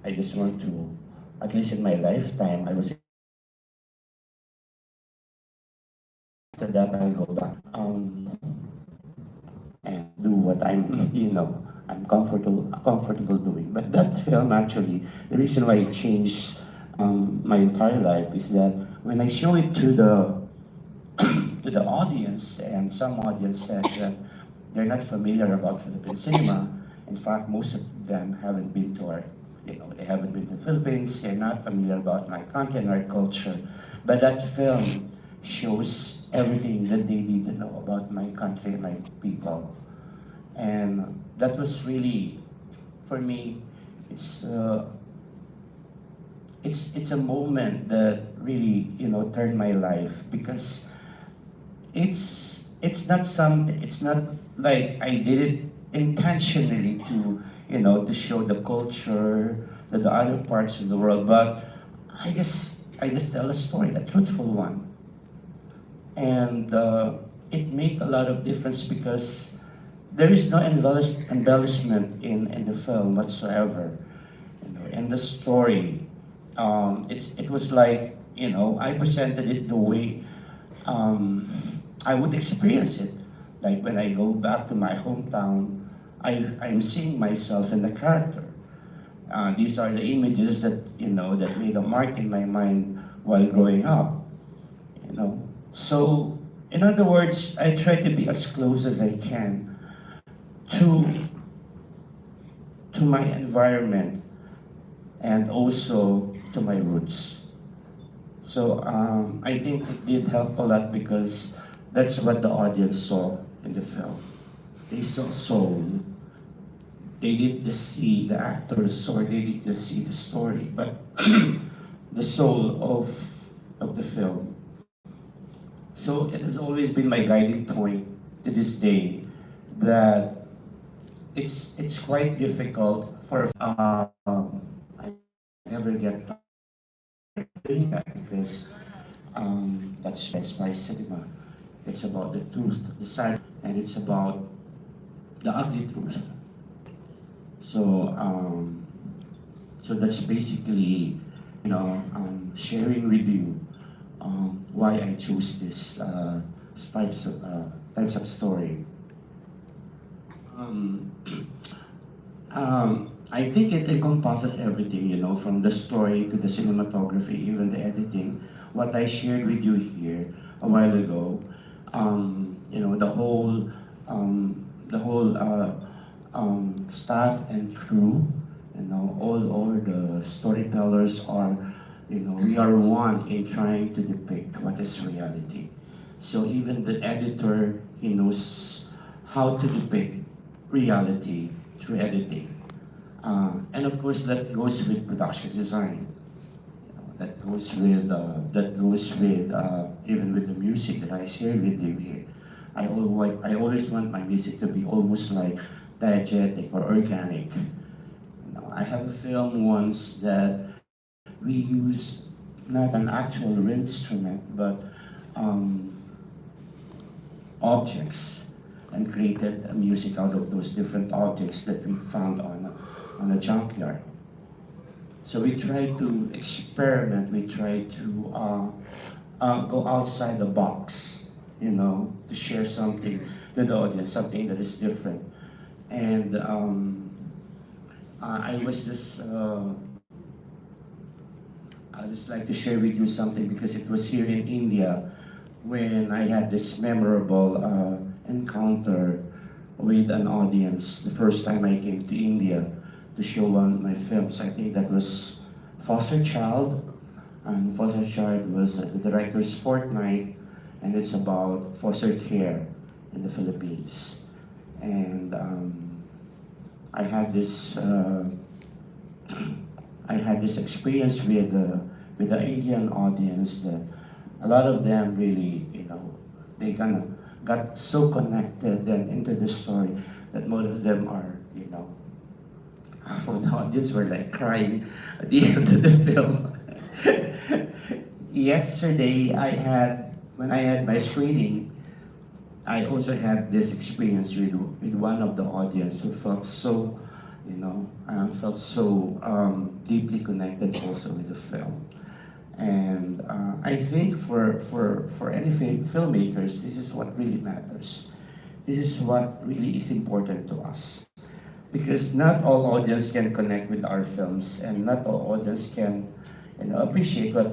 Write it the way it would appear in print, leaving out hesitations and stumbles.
I just want to, at least in my lifetime, I was after that I'll go back and do what I'm, I'm comfortable doing. But that film actually, the reason why it changed my entire life is that when I show it to the to the audience, and some audience said that they're not familiar about Philippine cinema. In fact, most of them haven't been to our, they haven't been to the Philippines. They're not familiar about my country and our culture. But that film shows everything that they need to know about my country and my people. And that was really, for me, it's uh, it's a moment that really turned my life, because it's not like I did it intentionally to to show the culture, the other parts of the world, but I just tell a story, a truthful one. And it made a lot of difference, because there is no embellishment in the film whatsoever. In the story, it was like, I presented it the way I would experience it. Like when I go back to my hometown, I'm seeing myself in the character. These are the images that that made a mark in my mind while growing up. So in other words, I try to be as close as I can to my environment, and also to my roots. So I think it did help a lot, because that's what the audience saw in the film. They saw soul. They didn't just see the actors, or they didn't just see the story, but the soul of the film. So it has always been my guiding point to this day, that it's quite difficult for I never get doing that, because that's my cinema. It's about the truth, the sad, and it's about the ugly truth. So so that's basically sharing with you why I chose this types of story. Um, I think it encompasses everything, from the story to the cinematography, even the editing. What I shared with you here a while ago, the whole staff and crew, all the storytellers are, we are one in trying to depict what is reality. So even the editor, he knows how to depict reality through editing. And of course, that goes with production design. That goes with even with the music that I shared with you here. I always want my music to be almost like diegetic or organic. I have a film once that we use not an actual instrument, but um, objects, and created a music out of those different objects that we found on a junkyard. So we try to experiment, we try to go outside the box, to share something to the audience, something that is different. And I was just, I just like to share with you something, because it was here in India when I had this memorable encounter with an audience the first time I came to India to show one of my films. I think that was Foster Child, and Foster Child was the director's fortnight, and it's about foster care in the Philippines. And I had this I had this experience with the Indian audience, that a lot of them really, they kind of got so connected and into the story, that most of them are, half of the audience were like crying at the end of the film. Yesterday, when I had my screening, I also had this experience with one of the audience who felt so, felt so deeply connected also with the film. And I think for any filmmakers, this is what really matters. This is what really is important to us. Because not all audience can connect with our films, and not all audience can appreciate what